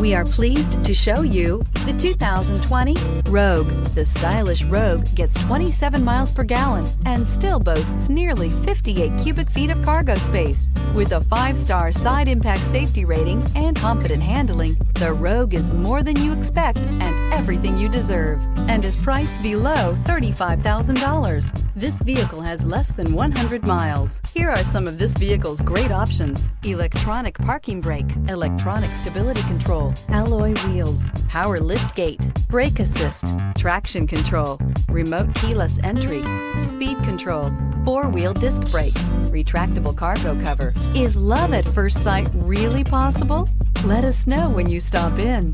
We are pleased to show you the 2020 Rogue. The stylish Rogue gets 27 miles per gallon and still boasts nearly 58 cubic feet of cargo space. With a 5-star side impact safety rating and confident handling, the Rogue is more than you expect and everything you deserve, and is priced below $35,000. This vehicle has less than 100 miles. Here are some of this vehicle's great options: electronic parking brake, electronic stability control, alloy wheels, power lift gate, brake assist, traction control, remote keyless entry, speed control, 4-wheel disc brakes, retractable cargo cover. Is love at first sight really possible? Let us know when you stop in.